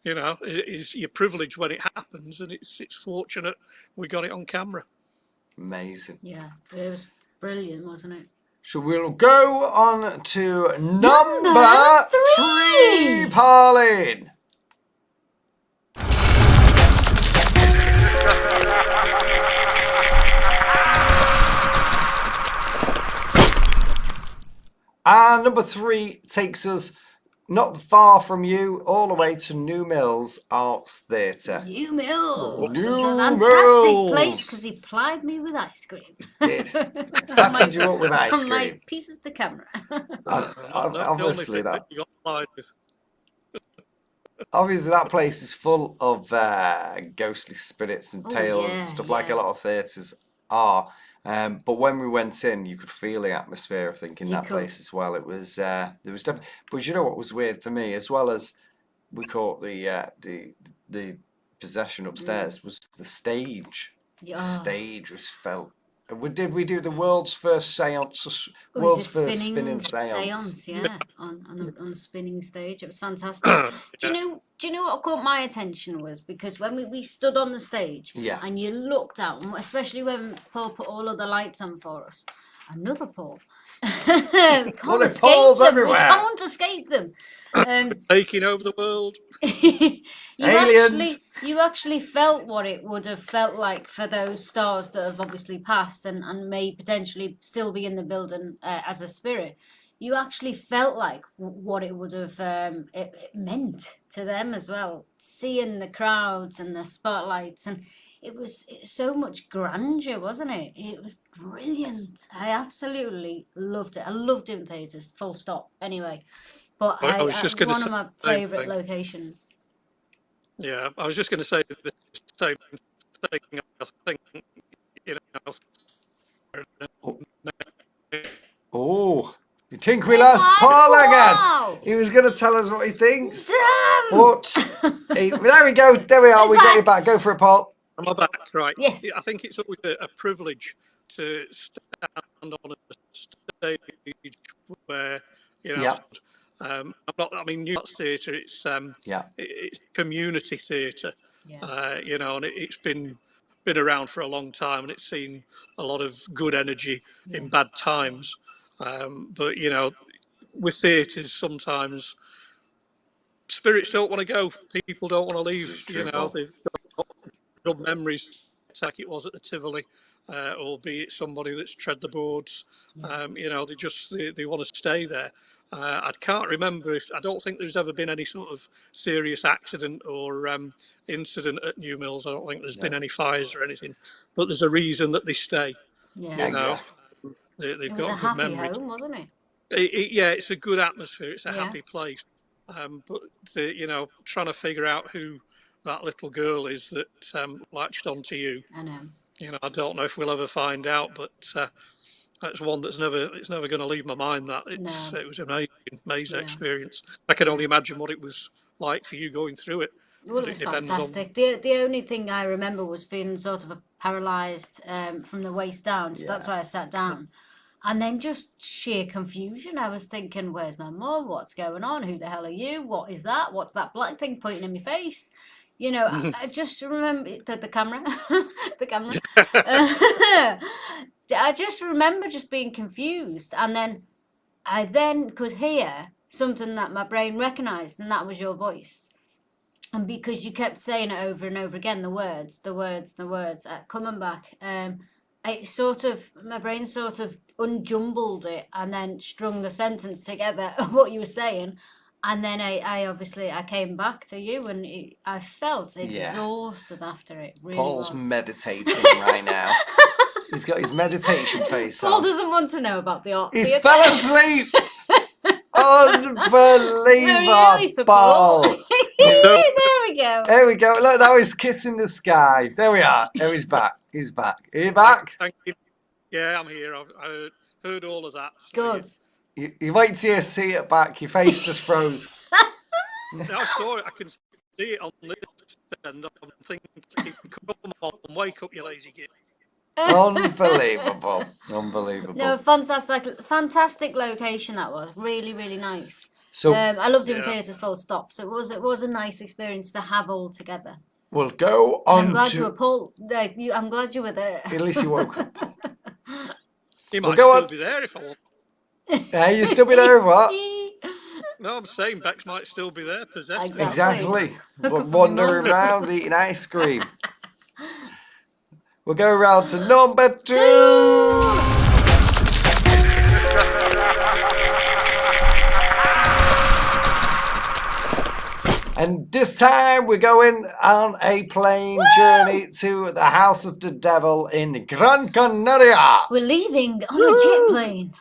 is your privilege when it happens, and it's fortunate we got it on camera. Amazing. Yeah. It was brilliant, wasn't it? So we'll go on to number Number 3, 3. Pauline. And number 3 takes us not far from you, all the way to New Mills Arts Theatre. New Mills. New It was a fantastic Mills. place because he plied me with ice cream. Did. Fattened you up with ice From my cream. pieces to camera. Obviously, The only thing you got plied with. obviously that place is full of ghostly spirits and tales and yeah, stuff like a yeah. lot of theatres are. But when we went in, you could feel the atmosphere, I think, in You that could. place as well. It was there was definitely. But you know what was weird for me, as well as we caught the possession upstairs, was the stage. Yeah. The stage was felt. Did we do the world's first seance? Oh, World's the first spinning seance. yeah, on a spinning stage. It was fantastic. Do you know what caught my attention was, because when we stood on the stage, Yeah. and you looked out, especially when Paul put all of the lights on for us, another Paul. We can't Well, there's escape Pauls them. everywhere. We can't escape them. Taking over the world. Aliens. You actually felt what it would have felt like for those stars that have obviously passed and may potentially still be in the building as a spirit. You actually felt like what it would have it meant to them as well. Seeing the crowds and the spotlights, and it was so much grandeur, wasn't it? It was brilliant. I absolutely loved it. I loved doing theatres, full stop. Anyway, but I was just gonna one say of my the same favourite thing. locations. Yeah, I was just going to say the same thing. I think, you know, Oh, you think we lost Paul Wow. again? He was going to tell us what he thinks. Damn! But there we go. There we are. He's We got back. you back. Go for it, Paul. am I back? Right. Yes. Yeah, I think it's always a privilege to stand on a stage where, Yeah. I'm not. I mean, New Arts Theatre. Yeah. It's community theatre. Yeah. And it's been around for a long time, and it's seen a lot of good energy in bad times. But with theatres, sometimes spirits don't want to go. People don't want to leave. This is true, Paul. They've got good memories, like it was at the Tivoli, or be it somebody that's tread the boards. They want to stay there. I can't remember I don't think there's ever been any sort of serious accident or incident at New Mills. I don't think there's been any fires or anything. But there's a reason that they stay. Yeah. You know, Exactly. they've It was a got good happy memories. home, wasn't it? Yeah, it's a good atmosphere. It's a Yeah. happy place. But trying to figure out who that little girl is that latched onto you. I know. I don't know if we'll ever find out, but that's one that's never going to leave my mind. No. It was an amazing Yeah. experience. I can Yeah. only imagine what it was like for you going through it. Well, it But was it depends on. fantastic. The only thing I remember was feeling sort of paralysed from the waist down. So that's Yeah. why I sat down. And then just sheer confusion. I was thinking, where's my mum? What's going on? Who the hell are you? What is that? What's that black thing pointing in my face? I just remember the camera. The camera. I just remember just being confused. And then I then could hear something that my brain recognised, and that was your voice. And because you kept saying it over and over again, the words, coming back, it sort of, my brain sort of unjumbled it and then strung the sentence together of what you were saying. And then I obviously, I came back to you, and I felt exhausted after it. Really Paul's was. meditating right now. He's got his meditation face Paul on. doesn't want to know about the art. He's fell asleep. Very early for Unbelievable. Paul. There we go. There we go. Look, now he's kissing the sky. There we are. Oh, he's back. He's back. Are you back? Thank you. Yeah, I'm here. I heard all of that. So Good. You wait till you see it back. Your face just froze. I saw it. I can see it on this end. I'm thinking, come on, wake up, you lazy git. Unbelievable. Unbelievable. No, fantastic location that was. Really, really nice. So I loved doing Yeah. theatres full stop. So it was a nice experience to have all together. we'll go And I'm on glad you were to. Paul. I'm glad you were there. At least you woke up. He We'll might go still on. be there if I want. Yeah, you still be there, what? No, I'm saying Bex might still be there, possessed. Exactly. Exactly. Wandering around eating ice cream. We'll go around to number 2. And this time we're going on a plane journey to the House of the Devil in Gran Canaria. We're leaving on a jet plane.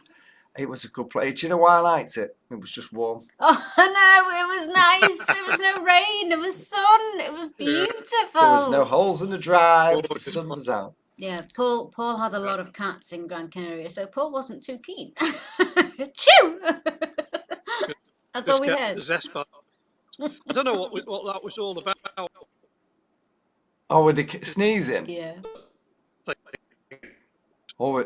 It was a good plane. Do you know why I liked it? It was just warm. Oh no, it was nice. There was no rain. There was sun. It was beautiful. There was no holes in the drive. The sun was out. Yeah, Paul had a lot of cats in Gran Canaria, so Paul wasn't too keen. Chew! That's all we Just get heard. the zest back. I don't know what that was all about. Oh, with the sneezing. Yeah. Oh,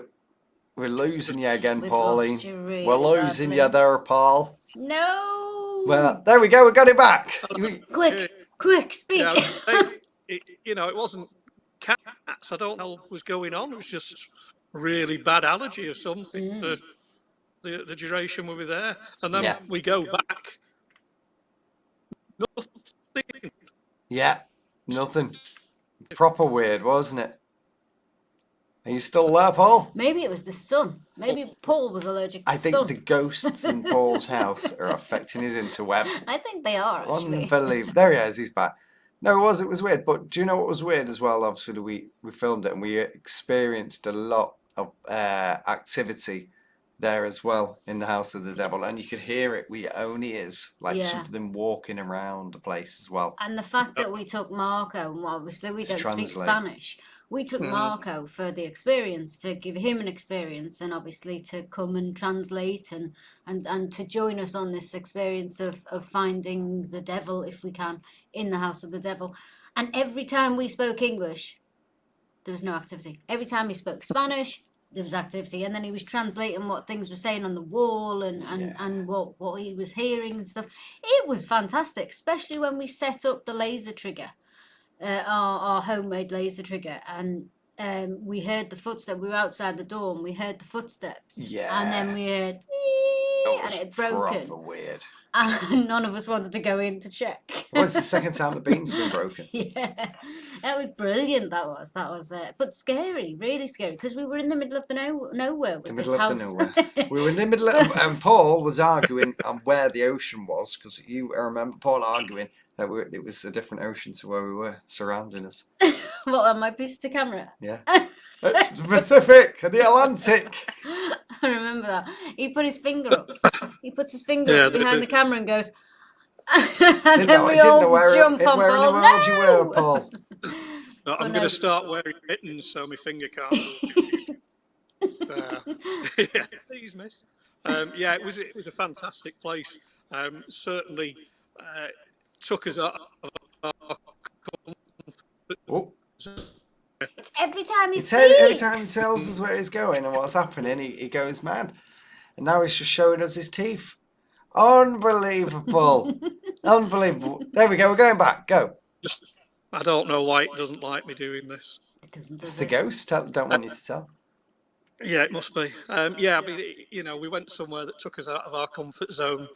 we're losing you again, We've Pauline. lost you really We're losing badly. you there, Paul. No. Well, there we go. We got it back. Quick, speak. Yeah, it wasn't cats. I don't know what was going on. It was just really bad allergy or something. The duration we were there, and then we go back. Nothing. Yeah, nothing. Proper weird, wasn't it? Are you still there, Paul? Maybe it was the sun. Maybe Paul was allergic to I think sun. the ghosts in Paul's house are affecting his interweb. I think they are, actually. Unbelievable. There he is. He's back. No, it was weird. But do you know what was weird as well? Obviously, we filmed it and we experienced a lot of activity there as well in the House of the Devil, and you could hear it with your own ears, like something walking around the place as well. And the fact that we took Marco, and obviously we don't speak Spanish, we took Marco for the experience, to give him an experience, and obviously to come and translate and to join us on this experience of finding the devil, if we can, in the House of the Devil. And every time we spoke English, there was no activity. Every time we spoke Spanish, there was activity, and then he was translating what things were saying on the wall and what he was hearing and stuff. It was fantastic, especially when we set up the laser trigger, our homemade laser trigger, and we heard the footsteps. We were outside the door and we heard the footsteps. Yeah. And then we heard, and it had broken. Proper weird. And none of us wanted to go in to check. Well, it's the second time the bean's been broken. Yeah, that was brilliant. That was, but scary, really scary, because we were in the middle of the nowhere with this house. We were in the middle of, and Paul was arguing on where the ocean was, because I remember Paul arguing that it was a different ocean to where we were surrounding us. What, on my piece to camera? Yeah. It's the Pacific and the Atlantic. I remember that. He put his finger up. He puts his finger Yeah, up behind the camera and goes, and Didn't then know, we didn't know all where, jump on where in the Paul. world you were, No! Paul. no, But I'm going no. to start wearing mittens so my finger can't move in future. Yeah, please, miss. Yeah, it was a fantastic place. Certainly uh, took us out of our Oh. It's every time he Every time he speaks. tells us where he's going and what's happening, he goes mad. And now he's just showing us his teeth. Unbelievable. Unbelievable. There we go. We're going back. Go. just, I don't know why it doesn't like me doing this. It doesn't, It's does the it? ghost. Don't want you to tell. Yeah, it must be. Yeah, I mean, we went somewhere that took us out of our comfort zone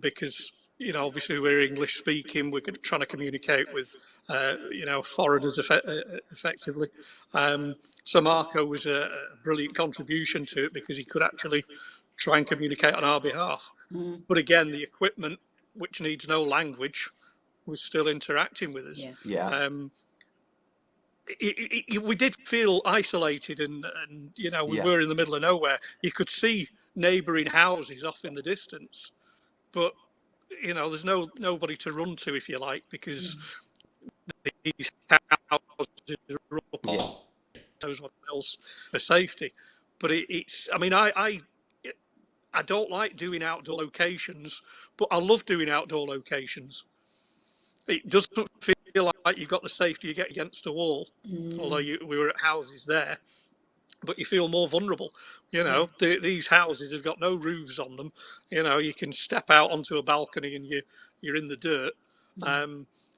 because, obviously we're English speaking. We're trying to communicate with, foreigners effectively. So Marco was a brilliant contribution to it because he could actually try and communicate on our behalf. But again, the equipment, which needs no language, was still interacting with us. Yeah. Yeah. We did feel isolated and we Yeah. were in the middle of nowhere. You could see neighbouring houses off in the distance, but there's nobody to run to, if you like, because these houses are up Yeah. on knows what else for safety. But it's I mean I don't like doing outdoor locations, but I love doing outdoor locations. It doesn't feel like you've got the safety you get against a wall, although we were at houses there, but you feel more vulnerable. These houses have got no roofs on them. You can step out onto a balcony and you're in the dirt.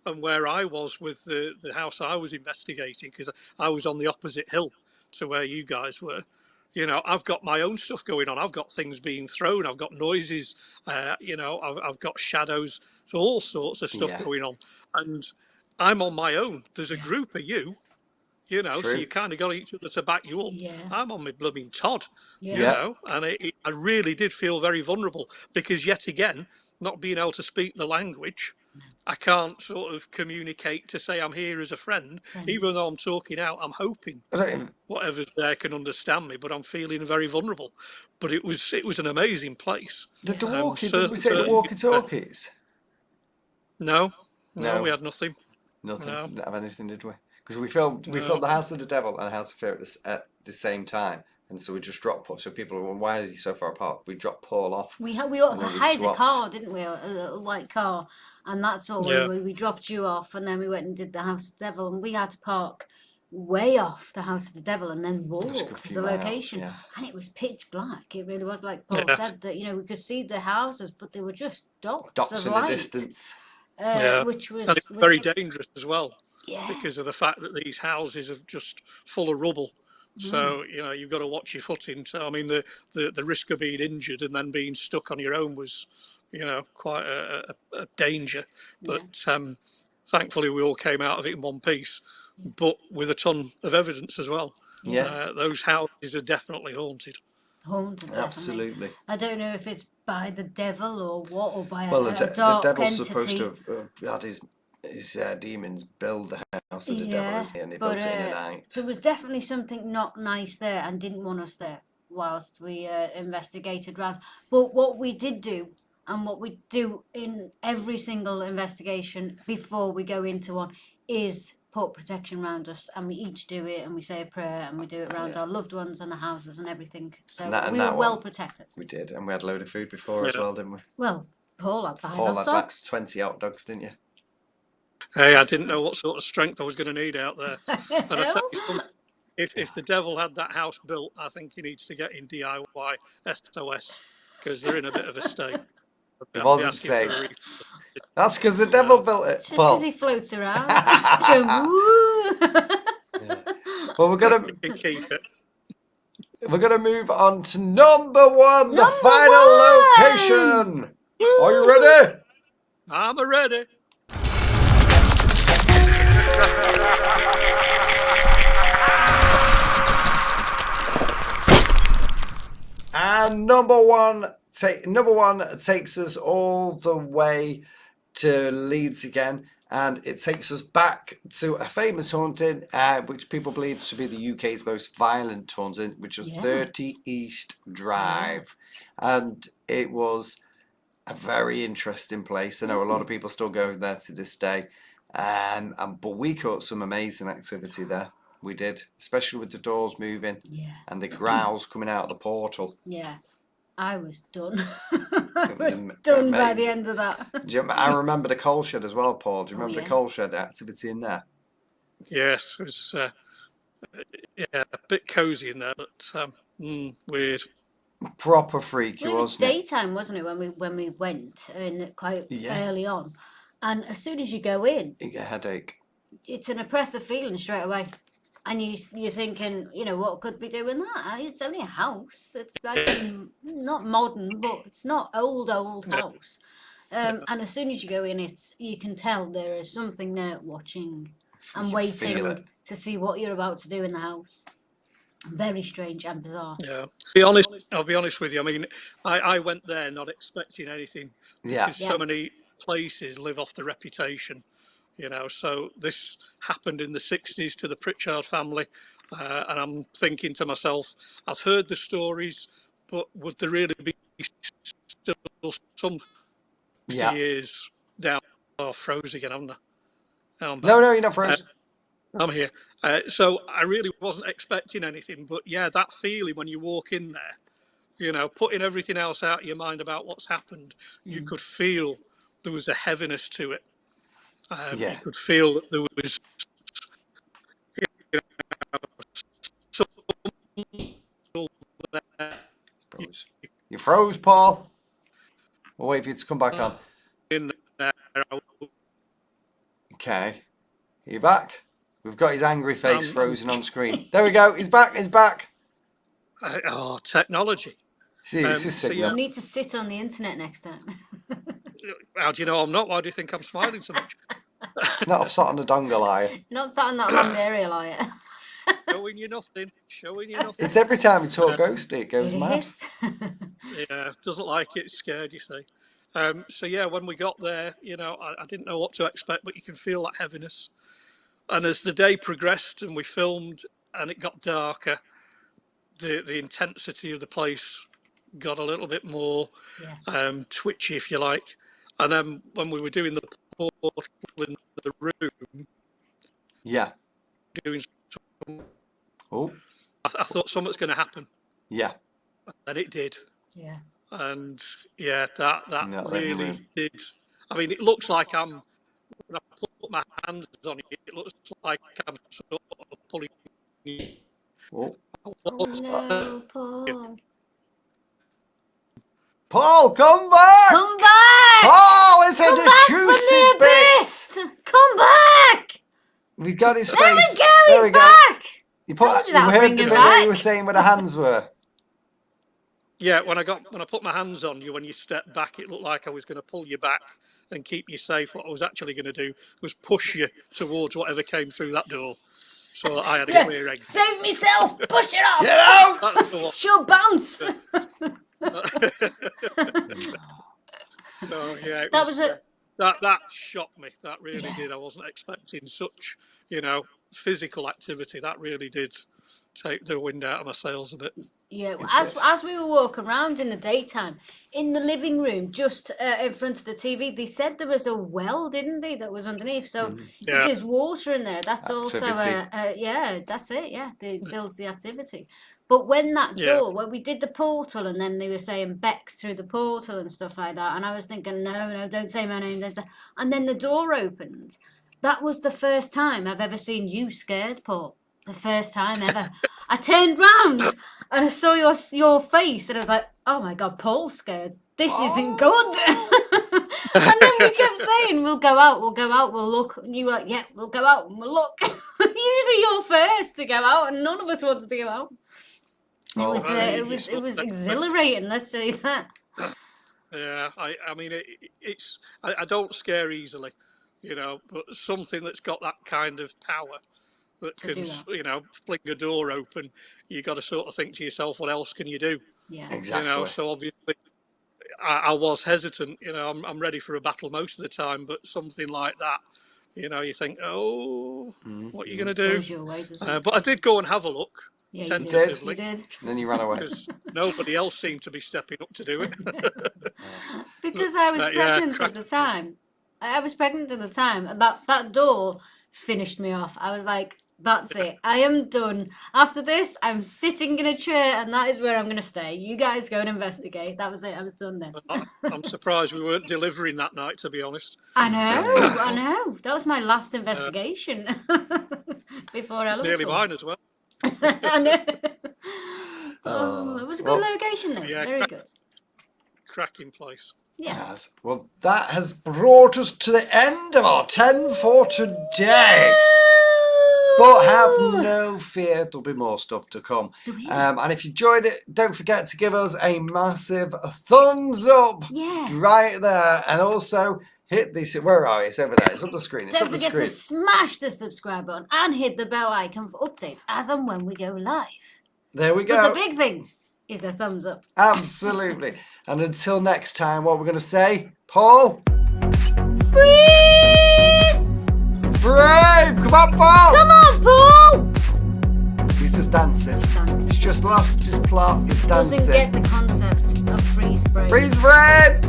And where I was with the house I was investigating, because I was on the opposite hill to where you guys were. I've got my own stuff going on. I've got things being thrown. I've got noises. I've got shadows. So all sorts of stuff Yeah. going on, and I'm on my own. There's a group of you, so True. you kind of got each other to back you up. Yeah. I'm on my blooming Todd, Yeah. and I really did feel very vulnerable because yet again, not being able to speak the language, I can't sort of communicate to say I'm here as a friend. Even though I'm talking out, I'm hoping whatever's there can understand me, but I'm feeling very vulnerable. But it was an amazing place. Did we take the Certainly, walkie-talkies? no, No. we had nothing. Nothing. No. Didn't have anything, did we? Because we filmed the House of the Devil and House of Fear at the same time, and so we just dropped Paul. So people were, why are you so far apart? We dropped Paul off. We and then hired a swapped. car, didn't we? A little white car, and that's what we dropped you off, and then we went and did the House of the Devil, and we had to park way off the House of the Devil and then walk Just a to few the miles, location, yeah. and it was pitch black. It really was, like Paul said, that we could see the houses, but they were just dots of in light, the distance. which And was it's very dangerous as well. Yeah. Because of the fact that these houses are just full of rubble. So, you've got to watch your footing. So, I mean, the risk of being injured and then being stuck on your own was, quite a danger. But thankfully, we all came out of it in one piece, but with a ton of evidence as well. Yeah. Those houses are definitely haunted. Haunted, definitely. Absolutely. I don't know if it's by the devil or what, or by Well, a the dark devil's entity. supposed to have had his demons build the House of the Devil, isn't he? And they built it in a night. There was definitely something not nice there and didn't want us there whilst we investigated round. But what we did do, and what we do in every single investigation before we go into one, is put protection around us, and we each do it, and we say a prayer, and we do it around our loved ones and the houses and everything. So we were well protected. We did, and we had a load of food before as well, didn't we? Well, Paul had 5 Paul hot had like dogs. 20 hot dogs, didn't you? Hey, I didn't know what sort of strength I was going to need out there. And I tell you something, if the devil had that house built, I think he needs to get in DIY SOS, because they're in a bit of a state. It wasn't safe. That's because the devil built it. Just because he floats around. Going, woo. Well, we're gonna keep it. We're gonna move on to number one, the final location. Are you ready? I'm ready. And number one takes us all the way to Leeds again, And it takes us back to a famous haunting, which people believe to be the UK's most violent haunting, which was 30 East Drive. And it was a very interesting place. I know a lot of people still go there to this day. But we caught some amazing activity there. We did, especially with the doors moving and the growls coming out of the portal. Yeah. I was done. I was done by the end of that. I remember the coal shed as well, Paul. Do you remember the coal shed activity in there? Yes, it was a bit cosy in there, but weird. Proper freaky, Well, it was wasn't it? daytime, wasn't it, when we went, and quite early on. And as soon as you go in, You get a headache. it's an oppressive feeling straight away. And you're thinking, what could be doing that? It's only a house. It's like not modern, but it's not old house. And as soon as you go in, you can tell there is something there watching and waiting to see what you're about to do in the house. Very strange and bizarre. Yeah. I'll be honest with you. I mean, I went there not expecting anything because so many places live off the reputation. So this happened in the 60s to the Pritchard family, and I'm thinking to myself, I've heard the stories, but would there really be still some 60 years down? Oh, froze again, haven't I? No, you're not frozen. I'm here. So I really wasn't expecting anything, but that feeling when you walk in there, putting everything else out of your mind about what's happened, you could feel there was a heaviness to it. You could feel that there was You froze, Paul. We'll wait for you to come back on. in there. Okay. Are you back? We've got his angry face frozen on screen. There we go. He's back. He's back. Technology. See, this is signal. You need to sit on the internet next time. How do you know I'm not? Why do you think I'm smiling so much? Not off sat on the dongle, are you? You're not sat on that long aerial, are you? Showing you nothing. It's every time we talk ghosty, it goes mad. Yeah, doesn't like it. Scared, you see. When we got there, I didn't know what to expect, but you can feel that heaviness. And as the day progressed and we filmed and it got darker, the intensity of the place got a little bit more twitchy, if you like. And then when we were doing the portal in the room, doing some, I thought something's going to happen. Yeah. And it did. Yeah. And that really did. I mean, it looks like when I put my hands on it, it looks like I'm sort of pulling. Oh no, Paul. Paul, come back! Come back! Paul, it's a juicy bit! Come back! We've got his face. There we go, he's back! You heard the bit where you were saying where the hands were. Yeah, when I put my hands on you, when you stepped back, it looked like I was going to pull you back and keep you safe. What I was actually going to do was push you towards whatever came through that door. So I had a clear exit. Save myself! Push it off! Get out! She'll bounce! So yeah, that shocked me. That really did. I wasn't expecting such, physical activity. That really did take the wind out of my sails a bit. Yeah, as we were walking around in the daytime, in the living room, just in front of the TV, they said there was a well, didn't they, that was underneath? So if there's water in there, that's activity. Also that's it. Yeah, it builds the activity. But when that door, when we did the portal, and then they were saying Bex through the portal and stuff like that, and I was thinking, no, don't say my name, don't say. And then the door opened. That was the first time I've ever seen you scared, Paul. The first time ever. I turned round and I saw your face, and I was like, "Oh my God, Paul's scared. This isn't good." And then we kept saying, "We'll go out, we'll look." And you were like, "Yeah, we'll go out and we'll look." Usually you're first to go out, and none of us wanted to go out. It was exhilarating. Let's say that. Yeah, I mean, I don't scare easily, but something that's got that kind of power that can, fling a door open, you got to sort of think to yourself, what else can you do? Yeah, exactly. So obviously, I was hesitant. I'm ready for a battle most of the time, but something like that you think, oh, what are you going to Goes do? your way, doesn't it? But I did go and have a look, Yeah, you did. tentatively, You did. And then you ran away. because nobody else seemed to be stepping up to do it. Because I was pregnant at the time. I was pregnant at the time, and that door finished me off. I was like, that's it. I am done. After this, I'm sitting in a chair, and that is where I'm going to stay. You guys go and investigate. That was it. I was done then. I'm surprised we weren't delivering that night, to be honest. I know. That was my last investigation before Ella's Nearly one. mine as well. I know. Oh, it was a good location though. yeah, Very good. Cracking place. Yeah. Yes. Well, that has brought us to the end of our 10 for today. But have no fear, there'll be more stuff to come. And if you enjoyed it, don't forget to give us a massive thumbs up right there. And also hit the... Where are you? It's over there. It's up the screen. It's Don't up the forget screen. to smash the subscribe button and hit the bell icon for updates as and when we go live. There we go. But the big thing is the thumbs up. Absolutely. And until next time, what we're going to say, Paul? Freeze! Brave! Come on, Paul! Come on, Paul! He's just dancing. He's just lost his plot. He's dancing. Doesn't get the concept of freeze frame. Freeze frame!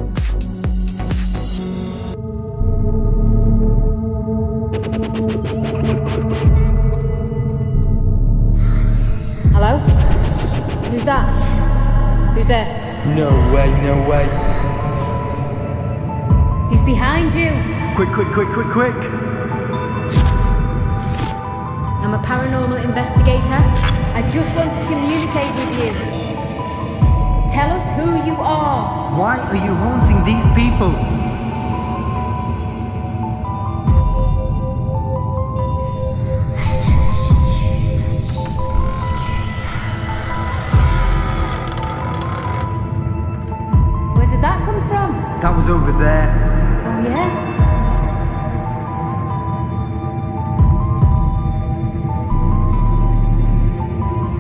Hello? Who's that? Who's there? No way, no way. He's behind you. Quick, quick, quick, quick, quick. I'm a paranormal investigator. I just want to communicate with you. Tell us who you are. Why are you haunting these people? Where did that come from? That was over there. Oh, yeah?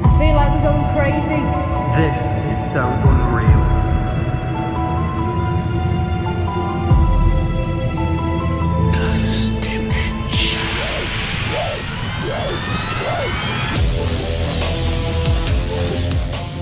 I feel like we're going crazy. This is so unreal. This dimension.